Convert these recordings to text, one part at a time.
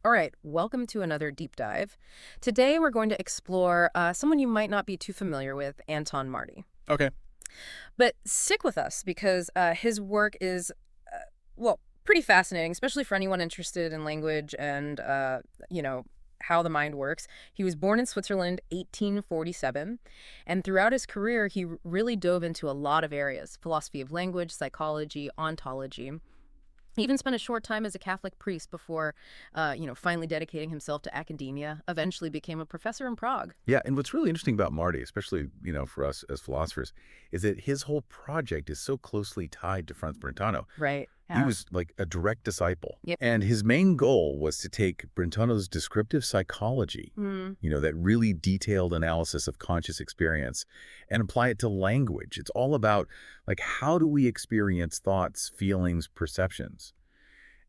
All right, welcome to another deep dive. Today we're going to explore someone you might not be too familiar with, Anton Marty. Okay. But stick with us because his work is, well, pretty fascinating, especially for anyone interested in language and, how the mind works. He was born in Switzerland, 1847, and throughout his career, he really dove into a lot of areas: philosophy of language, psychology, ontology. He even spent a short time as a Catholic priest before, finally dedicating himself to academia. Eventually became a professor in Prague. Yeah, and what's really interesting about Marty, especially, for us as philosophers, is that his whole project is so closely tied to Franz Brentano. Right. He Yeah. was like a direct disciple. Yep. And his main goal was to take Brentano's descriptive psychology, Mm, that really detailed analysis of conscious experience, and apply it to language. It's all about, like, how do we experience thoughts, feelings, perceptions?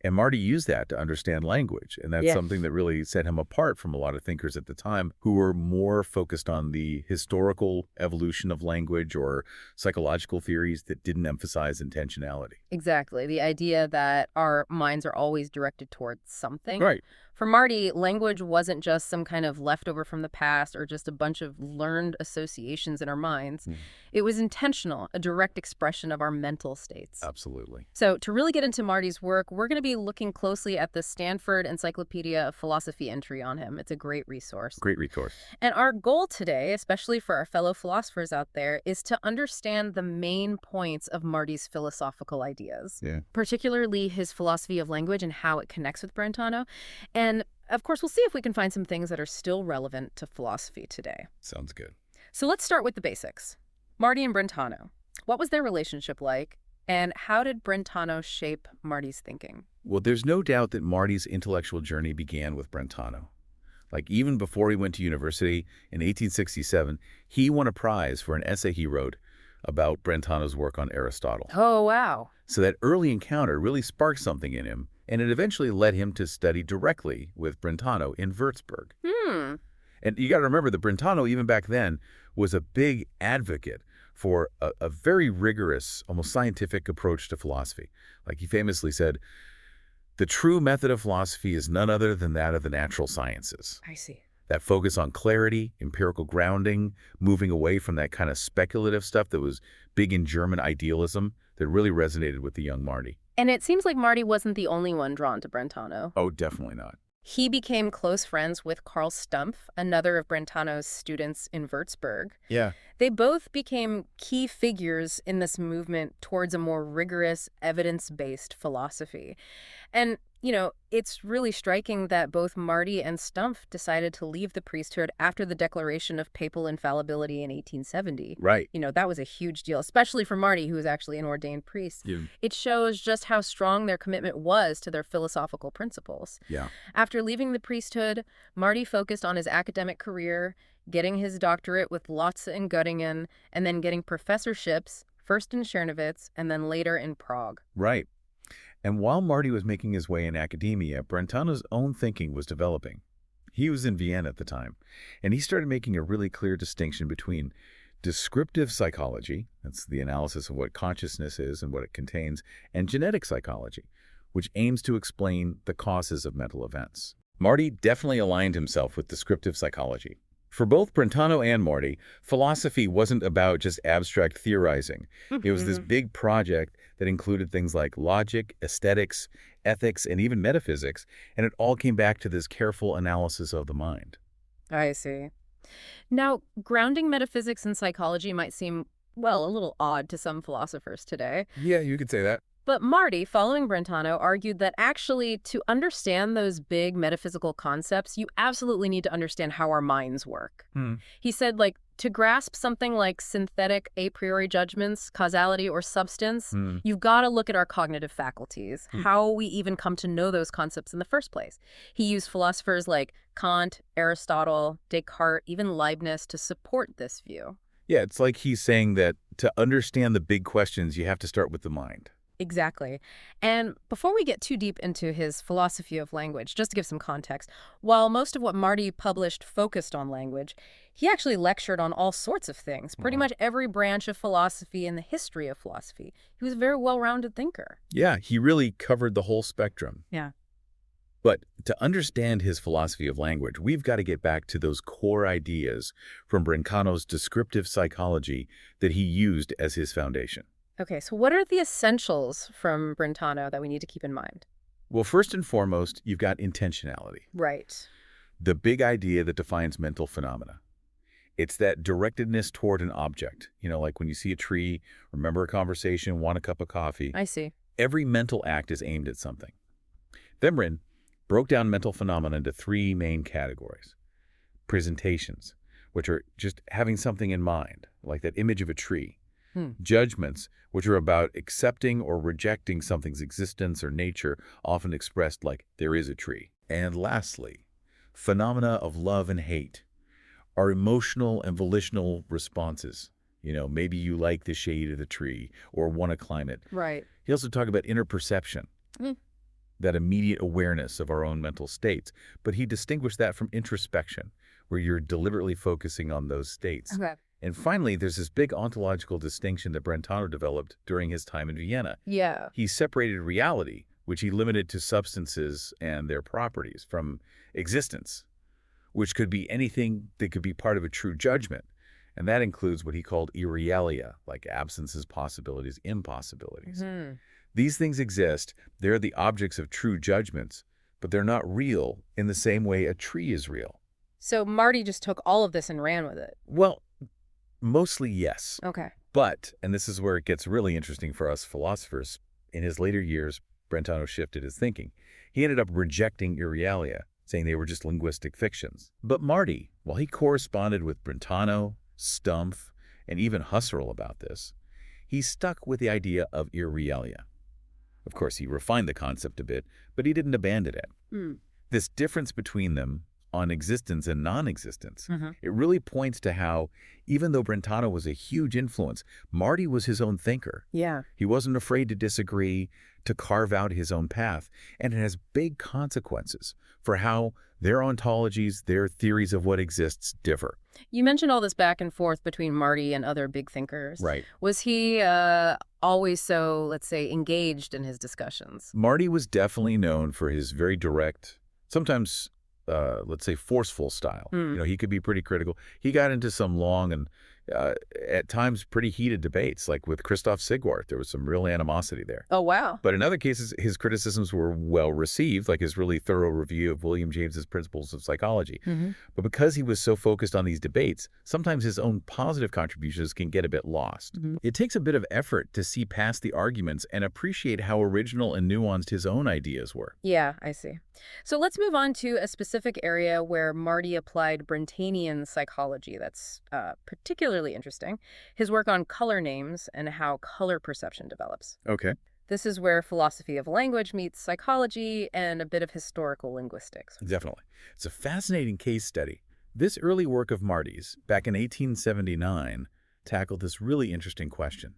And Marty used that to understand language, and that's yeah. something that really set him apart from a lot of thinkers at the time who were more focused on the historical evolution of language or psychological theories that didn't emphasize intentionality. Exactly. The idea that our minds are always directed towards something. Right. For Marty, language wasn't just some kind of leftover from the past or just a bunch of learned associations in our minds. Mm, It was intentional, a direct expression of our mental states. absolutely. So, to really get into Marty's work, we're going to be looking closely at the Stanford Encyclopedia of Philosophy entry on him. It's a great resource. Great resource. And our goal today, especially for our fellow philosophers out there, is to understand the main points of Marty's philosophical ideas, Yeah. particularly his philosophy of language and how it connects with Brentano. And of course, we'll see if we can find some things that are still relevant to philosophy today. Sounds good. So let's start with the basics. Marty and Brentano. What was their relationship like? And how did Brentano shape Marty's thinking? Well, there's no doubt that Marty's intellectual journey began with Brentano. Like, even before he went to university in 1867, he won a prize for an essay he wrote about Brentano's work on Aristotle. Oh, wow. So that early encounter really sparked something in him, and it eventually led him to study directly with Brentano in Würzburg. Hmm. And you got to remember that Brentano, even back then, was a big advocate for a very rigorous, almost scientific approach to philosophy. Like, he famously said, "The true method of philosophy is none other than that of the natural sciences." I see. That focus on clarity, empirical grounding, moving away from that kind of speculative stuff that was big in German idealism that really resonated with the young Marty. And it seems like Marty wasn't the only one drawn to Brentano. Oh, definitely not. He became close friends with Karl Stumpf, another of Brentano's students in Würzburg. Yeah. They both became key figures in this movement towards a more rigorous, evidence-based philosophy. And, it's really striking that both Marty and Stumpf decided to leave the priesthood after the declaration of papal infallibility in 1870. Right. That was a huge deal, especially for Marty, who was actually an ordained priest. Yeah. It shows just how strong their commitment was to their philosophical principles. Yeah. After leaving the priesthood, Marty focused on his academic career, getting his doctorate with Lotze in Göttingen, and then getting professorships, first in Czernowitz and then later in Prague. Right. And while Marty was making his way in academia, Brentano's own thinking was developing. He was in Vienna at the time, and he started making a really clear distinction between descriptive psychology, that's the analysis of what consciousness is and what it contains, and genetic psychology, which aims to explain the causes of mental events. Marty definitely aligned himself with descriptive psychology. For both Brentano and Marty, philosophy wasn't about just abstract theorizing. It was this big project that included things like logic, aesthetics, ethics, and even metaphysics, and it all came back to this careful analysis of the mind. I see. Now, grounding metaphysics in psychology might seem, well, a little odd to some philosophers today. Yeah, you could say that. But Marty, following Brentano, argued that actually to understand those big metaphysical concepts, you absolutely need to understand how our minds work. He said, to grasp something like synthetic a priori judgments, causality, or substance, you've got to look at our cognitive faculties, how we even come to know those concepts in the first place. He used philosophers like Kant, Aristotle, Descartes, even Leibniz to support this view. Yeah, it's like he's saying that to understand the big questions, you have to start with the mind. Exactly. And before we get too deep into his philosophy of language, just to give some context, while most of what Marty published focused on language, he actually lectured on all sorts of things, pretty much every branch of philosophy and the history of philosophy. He was a very well-rounded thinker. Yeah, he really covered the whole spectrum. Yeah. But to understand his philosophy of language, we've got to get back to those core ideas from Brentano's descriptive psychology that he used as his foundation. Okay, so what are the essentials from Brentano that we need to keep in mind? Well, first and foremost, you've got intentionality, Right. the big idea that defines mental phenomena. It's that directedness toward an object. Like when you see a tree, remember a conversation, want a cup of coffee. I see. Every mental act is aimed at something. Then Rin broke down mental phenomena into three main categories. Presentations, which are just having something in mind, like that image of a tree. Hmm. Judgments, which are about accepting or rejecting something's existence or nature, often expressed like there is a tree. And lastly, phenomena of love and hate are emotional and volitional responses. Maybe you like the shade of the tree or want to climb it. Right. He also talked about inner perception, that immediate awareness of our own mental states. But he distinguished that from introspection, where you're deliberately focusing on those states. Okay. And finally, there's this big ontological distinction that Brentano developed during his time in Vienna. Yeah. He separated reality, which he limited to substances and their properties, from existence, which could be anything that could be part of a true judgment. And that includes what he called irrealia, like absences, possibilities, impossibilities. Hmm. These things exist. They're the objects of true judgments, but they're not real in the same way a tree is real. So Marty just took all of this and ran with it. Well, mostly yes. Okay. But, and this is where it gets really interesting for us philosophers, in his later years, Brentano shifted his thinking. He ended up rejecting irrealia, saying they were just linguistic fictions. But Marty, while he corresponded with Brentano, Stumpf, and even Husserl about this, he stuck with the idea of irrealia. Of course, he refined the concept a bit, but he didn't abandon it. Mm. This difference between them on existence and non-existence, Mm-hmm. it really points to how, even though Brentano was a huge influence, Marty was his own thinker. Yeah. He wasn't afraid to disagree, to carve out his own path, and it has big consequences for how their ontologies, their theories of what exists, differ. You mentioned all this back and forth between Marty and other big thinkers. Right. Was he always so, let's say, engaged in his discussions? Marty was definitely known for his very direct, sometimes, let's say, forceful style. Mm. He could be pretty critical. He got into some long and, at times, pretty heated debates, like with Christoph Sigwart. There was some real animosity there. Oh, wow. But in other cases, his criticisms were well received, like his really thorough review of William James's Principles of Psychology. Mm-hmm. But because he was so focused on these debates, sometimes his own positive contributions can get a bit lost. Mm-hmm. It takes a bit of effort to see past the arguments and appreciate how original and nuanced his own ideas were. Yeah, I see. So let's move on to a specific area where Marty applied Brentanian psychology that's particularly interesting, his work on color names and how color perception develops. Okay. This is where philosophy of language meets psychology and a bit of historical linguistics. Definitely. It's a fascinating case study. This early work of Marty's, back in 1879, tackled this really interesting question.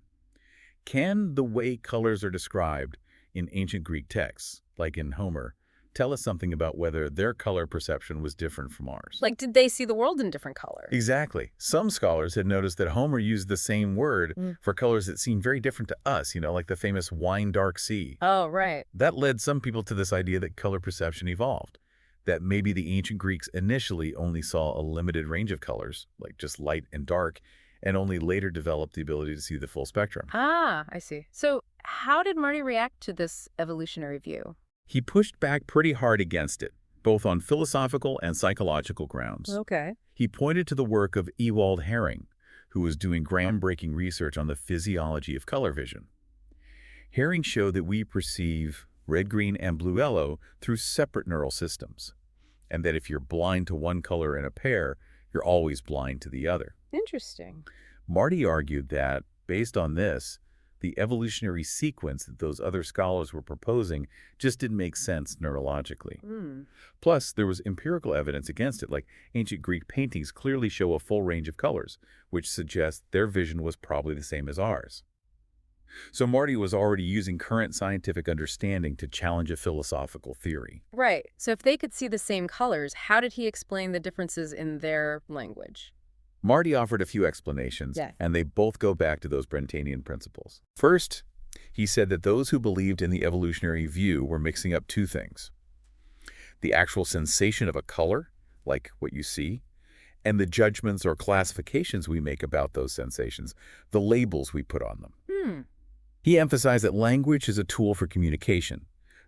Can the way colors are described in ancient Greek texts, like in Homer, tell us something about whether their color perception was different from ours? Like, did they see the world in different colors? Exactly. Some scholars had noticed that Homer used the same word for colors that seem very different to us, like the famous wine dark sea. Oh, right. That led some people to this idea that color perception evolved, that maybe the ancient Greeks initially only saw a limited range of colors, like just light and dark, and only later developed the ability to see the full spectrum. Ah, I see. So how did Marty react to this evolutionary view? He pushed back pretty hard against it, both on philosophical and psychological grounds. Okay. He pointed to the work of Ewald Hering, who was doing groundbreaking research on the physiology of color vision. Hering showed that we perceive red, green, and blue-yellow through separate neural systems, and that if you're blind to one color in a pair, you're always blind to the other. Interesting. Marty argued that, based on this, the evolutionary sequence that those other scholars were proposing just didn't make sense neurologically. Plus, there was empirical evidence against it, like ancient Greek paintings clearly show a full range of colors, which suggests their vision was probably the same as ours. So Marty was already using current scientific understanding to challenge a philosophical theory. Right. So if they could see the same colors, how did he explain the differences in their language? Marty offered a few explanations, Yeah. and they both go back to those Brentanian principles. First, he said that those who believed in the evolutionary view were mixing up two things. the actual sensation of a color, like what you see, and the judgments or classifications we make about those sensations, the labels we put on them. Hmm, He emphasized that language is a tool for communication,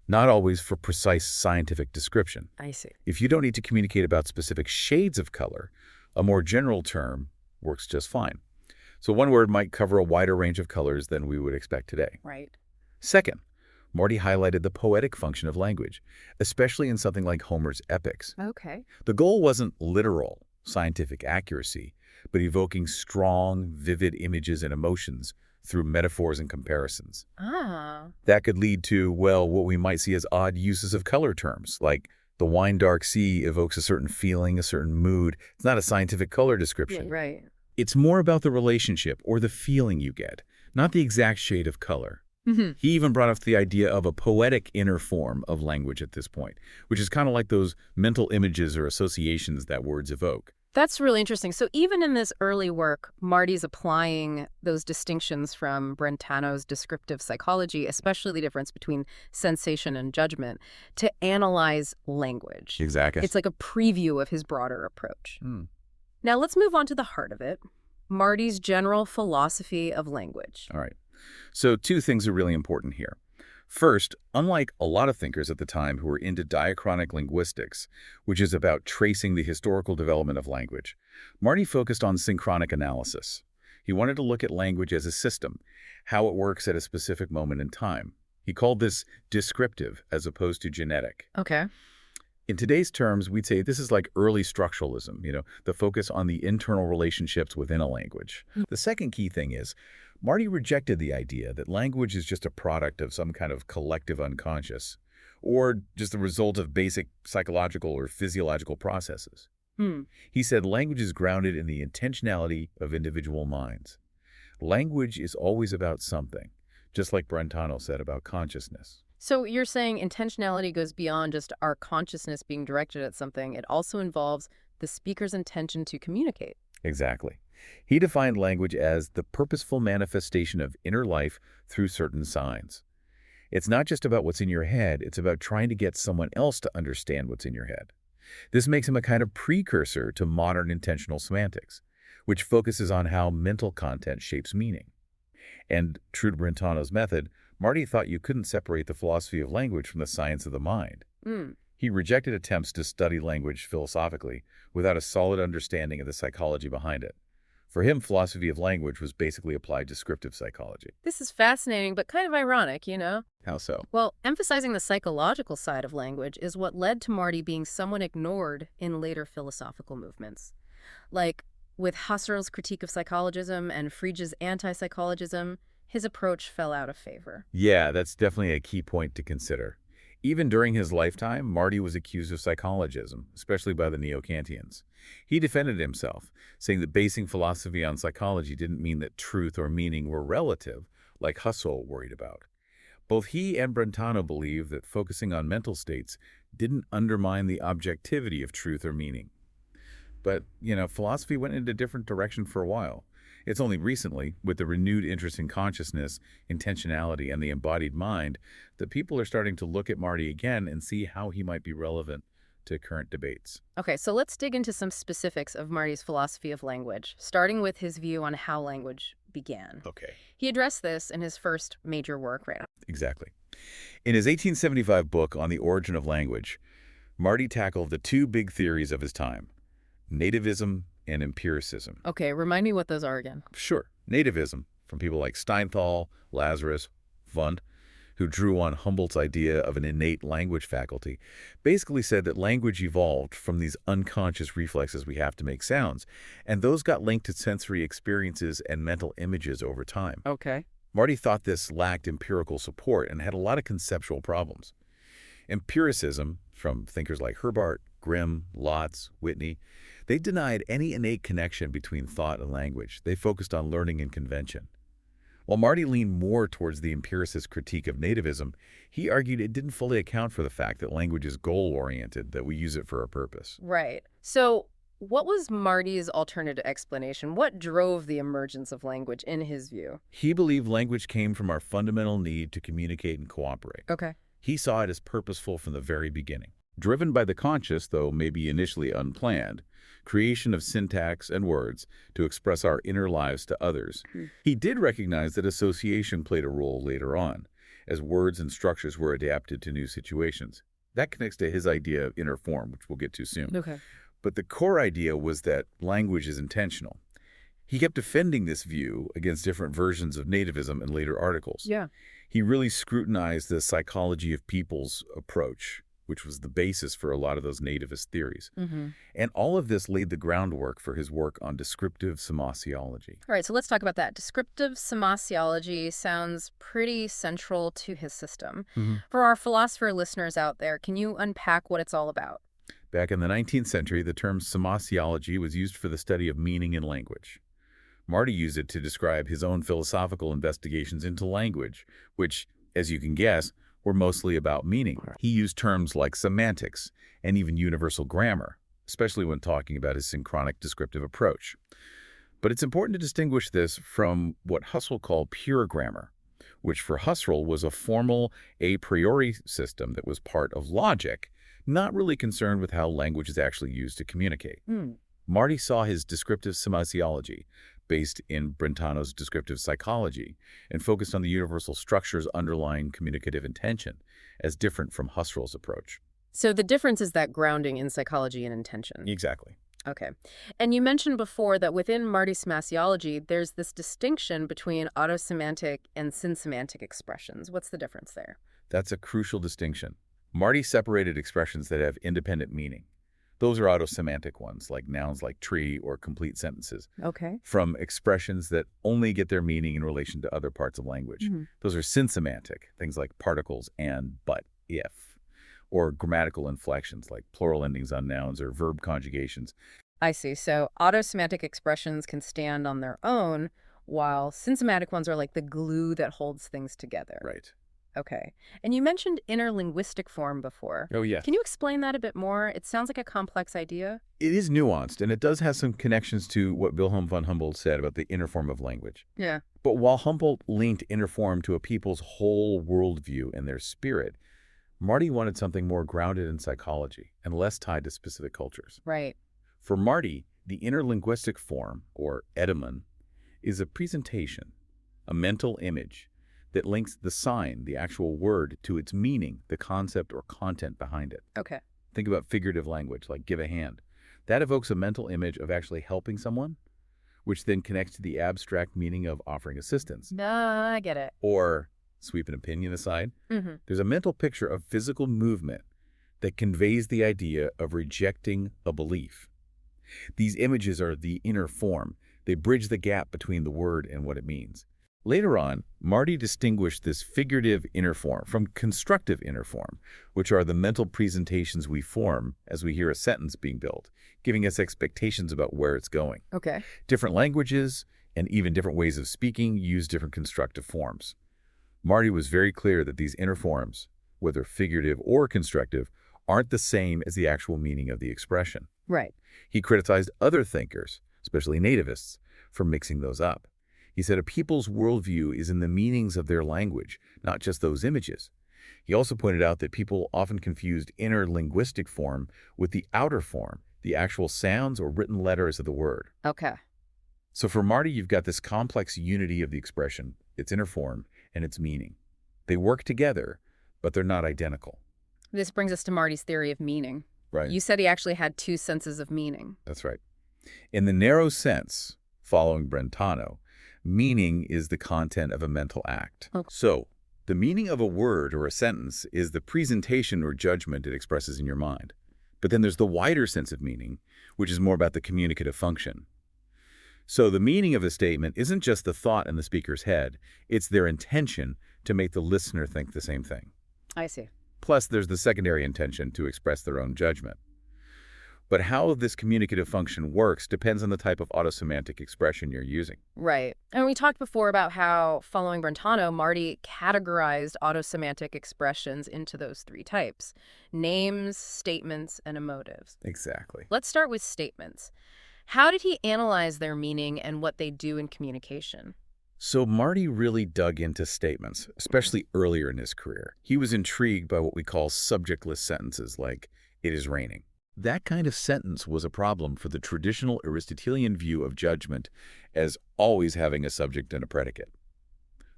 not always for precise scientific description. I see. If you don't need to communicate about specific shades of color, a more general term works just fine. So one word might cover a wider range of colors than we would expect today. Right. Second, Marty highlighted the poetic function of language, especially in something like Homer's epics. Okay. The goal wasn't literal scientific accuracy, but evoking strong, vivid images and emotions through metaphors and comparisons. Ah. That could lead to, well, what we might see as odd uses of color terms, like the wine dark sea evokes a certain feeling, a certain mood. It's not a scientific color Yeah, description. right. It's more about the relationship or the feeling you get, not the exact shade of color. Hmm. He even brought up the idea of a poetic inner form of language at this point, which is kind of like those mental images or associations that words evoke. That's really interesting. So even in this early work, Marty's applying those distinctions from Brentano's descriptive psychology, especially the difference between sensation and judgment, to analyze language. Exactly. It's like a preview of his broader approach. Hmm. Now let's move on to the heart of it, Marty's general philosophy of language. All right. So two things are really important here. First, unlike a lot of thinkers at the time who were into diachronic linguistics, which is about tracing the historical development of language, Marty focused on synchronic analysis. He wanted to look at language as a system, how it works at a specific moment in time. He called this descriptive as opposed to genetic. Okay. In today's terms, we'd say this is like early structuralism, the focus on the internal relationships within a language. The second key thing is, Marty rejected the idea that language is just a product of some kind of collective unconscious, or just the result of basic psychological or physiological processes. Hmm. He said language is grounded in the intentionality of individual minds. Language is always about something, just like Brentano said about consciousness. So you're saying intentionality goes beyond just our consciousness being directed at something. It also involves the speaker's intention to communicate. Exactly. He defined language as the purposeful manifestation of inner life through certain signs. It's not just about what's in your head, it's about trying to get someone else to understand what's in your head. This makes him a kind of precursor to modern intentional semantics, which focuses on how mental content shapes meaning. And true to Brentano's method, Marty thought you couldn't separate the philosophy of language from the science of the mind. Hmm. He rejected attempts to study language philosophically without a solid understanding of the psychology behind it. For him, philosophy of language was basically applied descriptive psychology. This is fascinating, but kind of ironic, you know? How so? Well, emphasizing the psychological side of language is what led to Marty being somewhat ignored in later philosophical movements. Like, with Husserl's critique of psychologism and Frege's anti-psychologism, his approach fell out of favor. Yeah, that's definitely a key point to consider. Even during his lifetime, Marty was accused of psychologism, especially by the neo-Kantians. He defended himself, saying that basing philosophy on psychology didn't mean that truth or meaning were relative, like Husserl worried about. Both he and Brentano believed that focusing on mental states didn't undermine the objectivity of truth or meaning. But, philosophy went in a different direction for a while. It's only recently, with the renewed interest in consciousness, intentionality, and the embodied mind, that people are starting to look at Marty again and see how he might be relevant to current debates. Okay, so let's dig into some specifics of Marty's philosophy of language, starting with his view on how language began. Okay. He addressed this in his first major work, right? Exactly. In his 1875 book on the origin of language, Marty tackled the two big theories of his time, nativism and empiricism. Okay, remind me what those are again. Sure, nativism, from people like Steinthal, Lazarus, Wundt, who drew on Humboldt's idea of an innate language faculty, basically said that language evolved from these unconscious reflexes we have to make sounds, and those got linked to sensory experiences and mental images over time. Okay. Marty thought this lacked empirical support and had a lot of conceptual problems. Empiricism, from thinkers like Herbart, Grimm, Lotz, Whitney, they denied any innate connection between thought and language. They focused on learning and convention. While Marty leaned more towards the empiricist critique of nativism, he argued it didn't fully account for the fact that language is goal-oriented, that we use it for a purpose. Right. So what was Marty's alternative explanation? What drove the emergence of language in his view? He believed language came from our fundamental need to communicate and cooperate. Okay. He saw it as purposeful from the very beginning. driven by the conscious, though maybe initially unplanned, creation of syntax and words to express our inner lives to others. Hmm. He did recognize that association played a role later on, as words and structures were adapted to new situations. That connects to his idea of inner form, which we'll get to soon. Okay. But the core idea was that language is intentional. He kept defending this view against different versions of nativism in later articles. Yeah. He really scrutinized the psychology of people's approach, which was the basis for a lot of those nativist theories. Mm-hmm. And all of this laid the groundwork for his work on descriptive semasiology. All right, so let's talk about that. Descriptive semasiology sounds pretty central to his system. For our philosopher listeners out there, can you unpack what it's all about? Back in the 19th century, the term semasiology was used for the study of meaning in language. Marty used it to describe his own philosophical investigations into language, which, as you can guess, were mostly about meaning. He used terms like semantics and even universal grammar, especially when talking about his synchronic descriptive approach. But it's important to distinguish this from what Husserl called pure grammar, which for Husserl was a formal a priori system that was part of logic, not really concerned with how language is actually used to communicate. Marty saw his descriptive semasiology, based in Brentano's descriptive psychology, and focused on the universal structures underlying communicative intention, as different from Husserl's approach. So the difference is that grounding in psychology and intention. Exactly. Okay. And you mentioned before that within Marty's semasiology, there's this distinction between autosemantic and synsemantic expressions. What's the difference there? That's a crucial distinction. Marty separated expressions that have independent meaning. Those are autosemantic ones, like nouns like tree or complete sentences, Okay. from expressions that only get their meaning in relation to other parts of language. Those are synsemantic, things like particles and, but, if, or grammatical inflections like plural endings on nouns or verb conjugations. I see. So autosemantic expressions can stand on their own, while synsemantic ones are like the glue that holds things together. Right. Okay. And you mentioned interlinguistic form before. Oh, yeah. Can you explain that a bit more? It sounds like a complex idea. It is nuanced, and it does have some connections to what Wilhelm von Humboldt said about the inner form of language. Yeah. But while Humboldt linked inner form to a people's whole worldview and their spirit, Marty wanted something more grounded in psychology and less tied to specific cultures. Right. For Marty, the interlinguistic form, or etymon, is a presentation, a mental image, that links the sign, the actual word, to its meaning, the concept or content behind it. Okay. Think about figurative language, like give a hand. That evokes a mental image of actually helping someone, which then connects to the abstract meaning of offering assistance. No, I get it. Or, sweep an opinion aside, Mm-hmm. there's a mental picture of physical movement that conveys the idea of rejecting a belief. These images are the inner form. They bridge the gap between the word and what it means. Later on, Marty distinguished this figurative inner form from constructive inner form, which are the mental presentations we form as we hear a sentence being built, giving us expectations about where it's going. Okay. Different languages and even different ways of speaking use different constructive forms. Marty was very clear that these inner forms, whether figurative or constructive, aren't the same as the actual meaning of the expression. Right. He criticized other thinkers, especially nativists, for mixing those up. He said a people's worldview is in the meanings of their language, not just those images. He also pointed out that people often confused inner linguistic form with the outer form, the actual sounds or written letters of the word. Okay. So for Marty, you've got this complex unity of the expression, its inner form, and its meaning. They work together, but they're not identical. This brings us to Marty's theory of meaning. Right. You said he actually had two senses of meaning. That's right. In the narrow sense, following Brentano, meaning is the content of a mental act. Okay. So, the meaning of a word or a sentence is the presentation or judgment it expresses in your mind. But then there's the wider sense of meaning, which is more about the communicative function. So the meaning of a statement isn't just the thought in the speaker's head, it's their intention to make the listener think the same thing. I see. Plus, there's the secondary intention to express their own judgment. But how this communicative function works depends on the type of autosemantic expression you're using. Right. And we talked before about how, following Brentano, Marty categorized autosemantic expressions into those three types: names, statements, and emotives. Exactly. Let's start with statements. How did he analyze their meaning and what they do in communication? So Marty really dug into statements, especially earlier in his career. He was intrigued by what we call subjectless sentences, like, It is raining. That kind of sentence was a problem for the traditional Aristotelian view of judgment as always having a subject and a predicate.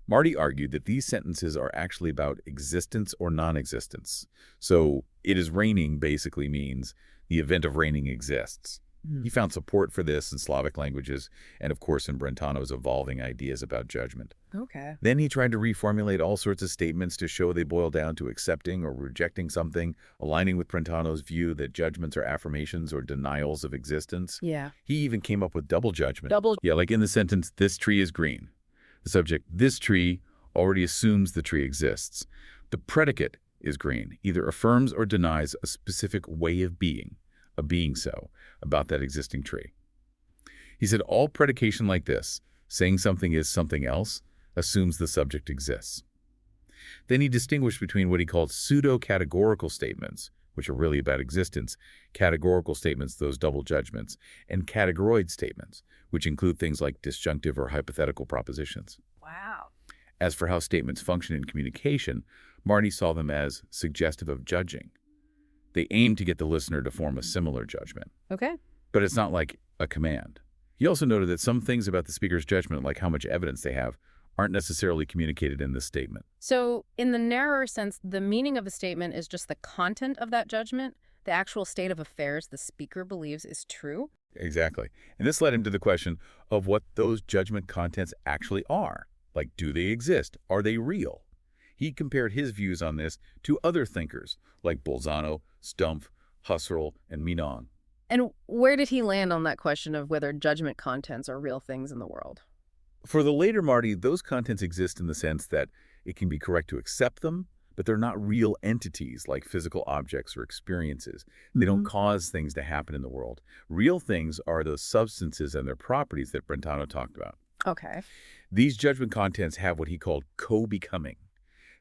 Marty argued that these sentences are actually about existence or non-existence. So, it is raining basically means the event of raining exists. Hmm. He found support for this in Slavic languages and, of course, in Brentano's evolving ideas about judgment. Okay. Then he tried to reformulate all sorts of statements to show they boil down to accepting or rejecting something, aligning with Brentano's view that judgments are affirmations or denials of existence. Yeah. He even came up with double judgment. Double. Yeah, like in the sentence, this tree is green. The subject, this tree, already assumes the tree exists. The predicate is green, either affirms or denies a specific way of being so, about that existing tree. He said all predication like this, saying something is something else, assumes the subject exists. Then he distinguished between what he called pseudo-categorical statements, which are really about existence, categorical statements, those double judgments, and categoroid statements, which include things like disjunctive or hypothetical propositions. Wow. As for how statements function in communication, Marty saw them as suggestive of judging. They aim to get the listener to form a similar judgment. Okay. But it's not like a command. He also noted that some things about the speaker's judgment, like how much evidence they have, aren't necessarily communicated in this statement. So, in the narrower sense, the meaning of a statement is just the content of that judgment, the actual state of affairs the speaker believes is true? Exactly. And this led him to the question of what those judgment contents actually are. Like, do they exist? Are they real? He compared his views on this to other thinkers like Bolzano, Stumpf, Husserl, and Mignon. And where did he land on that question of whether judgment contents are real things in the world? For the later Marty, those contents exist in the sense that it can be correct to accept them, but they're not real entities like physical objects or experiences. They don't cause things to happen in the world. Real things are those substances and their properties that Brentano talked about. Okay. These judgment contents have what he called co-becoming.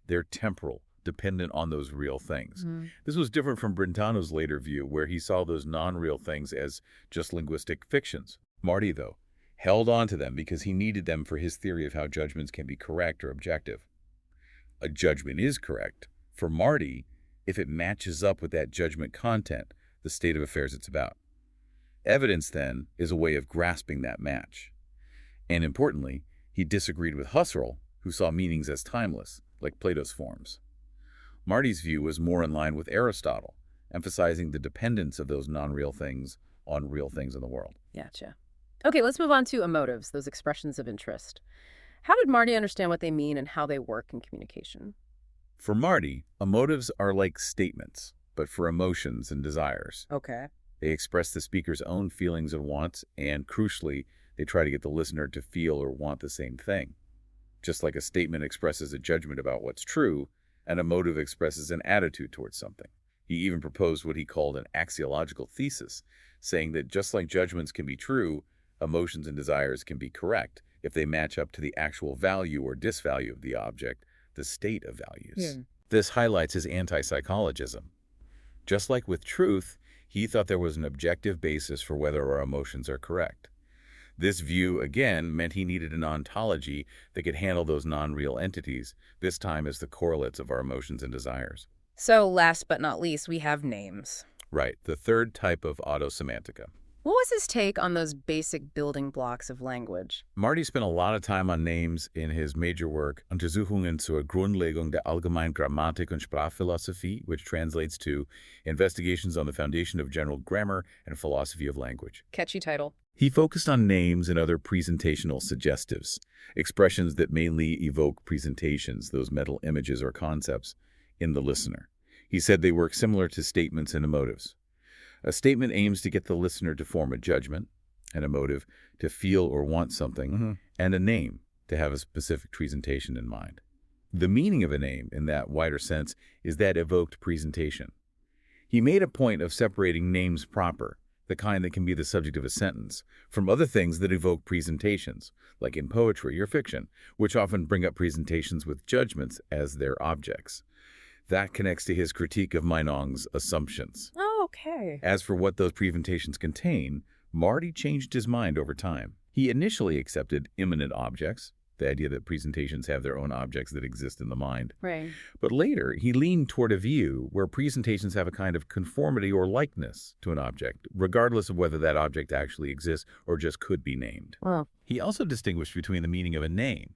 They're temporal, dependent on those real things. This was different from Brentano's later view, where he saw those non-real things as just linguistic fictions. Marty, though, held on to them because he needed them for his theory of how judgments can be correct or objective. A judgment is correct, for Marty, if it matches up with that judgment content, the state of affairs it's about. Evidence, then, is a way of grasping that match. And importantly, he disagreed with Husserl, who saw meanings as timeless, like Plato's forms. Marty's view was more in line with Aristotle, emphasizing the dependence of those non-real things on real things in the world. Gotcha. Okay, let's move on to emotives, those expressions of interest. How did Marty understand what they mean and how they work in communication? For Marty, emotives are like statements, but for emotions and desires. Okay. They express the speaker's own feelings and wants, and crucially, they try to get the listener to feel or want the same thing. Just like a statement expresses a judgment about what's true, an emotive expresses an attitude towards something. He even proposed what he called an axiological thesis, saying that just like judgments can be true, emotions and desires can be correct if they match up to the actual value or disvalue of the object, the state of values. This highlights his anti-psychologism. Just like with truth, he thought there was an objective basis for whether our emotions are correct. This view, again, meant he needed an ontology that could handle those non-real entities, this time as the correlates of our emotions and desires. So, last but not least, we have names. Right, the third type of autosemantica. What was his take on those basic building blocks of language? Marty spent a lot of time on names in his major work, Untersuchungen zur Grundlegung der allgemeinen Grammatik und Sprachphilosophie, which translates to Investigations on the Foundation of General Grammar and Philosophy of Language. Catchy title. He focused on names and other presentational suggestives, expressions that mainly evoke presentations, those mental images or concepts, in the listener. He said they work similar to statements and emotives. A statement aims to get the listener to form a judgment, an emotive to feel or want something, and a name to have a specific presentation in mind. The meaning of a name, in that wider sense, is that evoked presentation. He made a point of separating names proper, the kind that can be the subject of a sentence, from other things that evoke presentations, like in poetry or fiction, which often bring up presentations with judgments as their objects. That connects to his critique of Meinong's assumptions. Oh, okay. As for what those presentations contain, Marty changed his mind over time. He initially accepted immanent objects, the idea that presentations have their own objects that exist in the mind. Right. But later, he leaned toward a view where presentations have a kind of conformity or likeness to an object, regardless of whether that object actually exists or just could be named. Well, He also distinguished between the meaning of a name,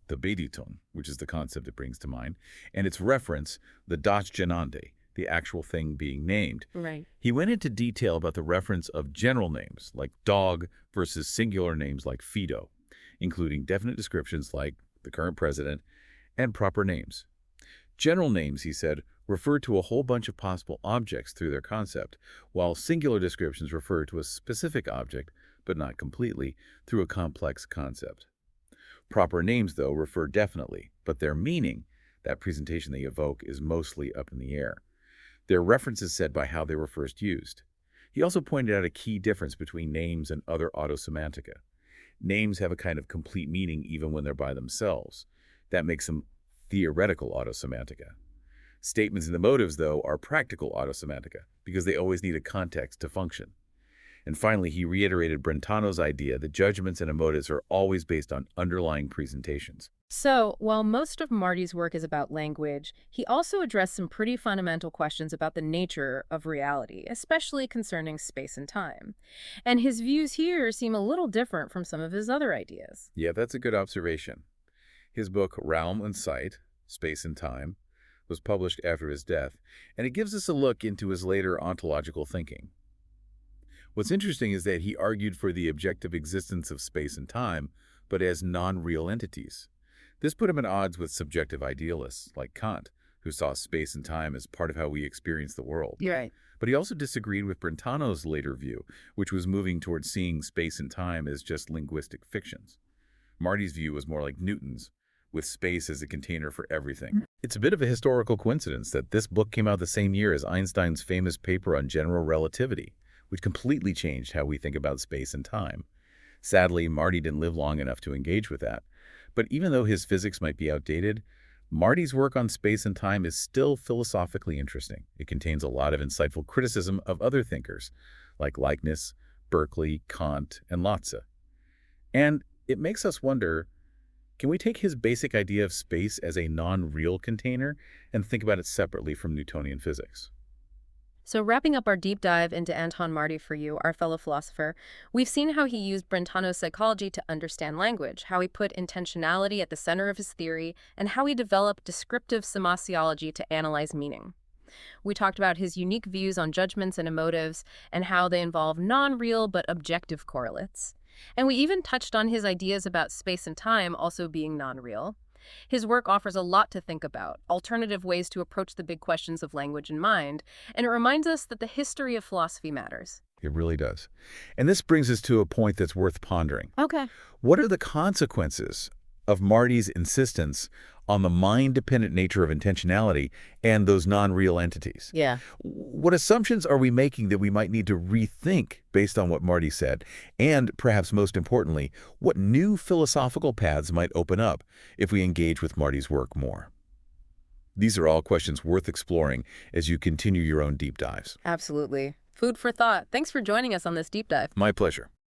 the bediton, which is the concept it brings to mind, and its reference, the das genannte, the actual thing being named. right. He went into detail about the reference of general names, like dog, versus singular names like Fido, including definite descriptions like the current president and proper names. General names, he said, refer to a whole bunch of possible objects through their concept, while singular descriptions refer to a specific object, but not completely, through a complex concept. Proper names, though, refer definitely, but their meaning, that presentation they evoke, is mostly up in the air. Their reference is said by how they were first used. He also pointed out a key difference between names and other autosemantica. Names have a kind of complete meaning even when they're by themselves. That makes them theoretical autosemantica. Statements and the motives, though, are practical autosemantica because they always need a context to function. And finally, he reiterated Brentano's idea that judgments and emotives are always based on underlying presentations. So, while most of Marty's work is about language, he also addressed some pretty fundamental questions about the nature of reality, especially concerning space and time. And his views here seem a little different from some of his other ideas. Yeah, that's a good observation. His book, Realm and Sight, Space and Time, was published after his death, and it gives us a look into his later ontological thinking. What's interesting is that he argued for the objective existence of space and time, but as non-real entities. This put him at odds with subjective idealists like Kant, who saw space and time as part of how we experience the world. You're right. But he also disagreed with Brentano's later view, which was moving towards seeing space and time as just linguistic fictions. Marty's view was more like Newton's, with space as a container for everything. It's a bit of a historical coincidence that this book came out the same year as Einstein's famous paper on general relativity, which completely changed how we think about space and time. Sadly, Marty didn't live long enough to engage with that. But even though his physics might be outdated, Marty's work on space and time is still philosophically interesting. It contains a lot of insightful criticism of other thinkers, like Leibniz, Berkeley, Kant, and Lotze. And it makes us wonder, can we take his basic idea of space as a non-real container and think about it separately from Newtonian physics? So wrapping up our deep dive into Anton Marty for you, our fellow philosopher, we've seen how he used Brentano's psychology to understand language, how he put intentionality at the center of his theory, and how he developed descriptive semasiology to analyze meaning. We talked about his unique views on judgments and emotives, and how they involve non-real but objective correlates. And we even touched on his ideas about space and time also being non-real. His work offers a lot to think about, alternative ways to approach the big questions of language and mind, and it reminds us that the history of philosophy matters. It really does. And this brings us to a point that's worth pondering. Okay. What are the consequences of Marty's insistence on the mind-dependent nature of intentionality and those non-real entities? Yeah. What assumptions are we making that we might need to rethink based on what Marty said? And perhaps most importantly, what new philosophical paths might open up if we engage with Marty's work more? These are all questions worth exploring as you continue your own deep dives. Absolutely. Food for thought. Thanks for joining us on this deep dive. My pleasure.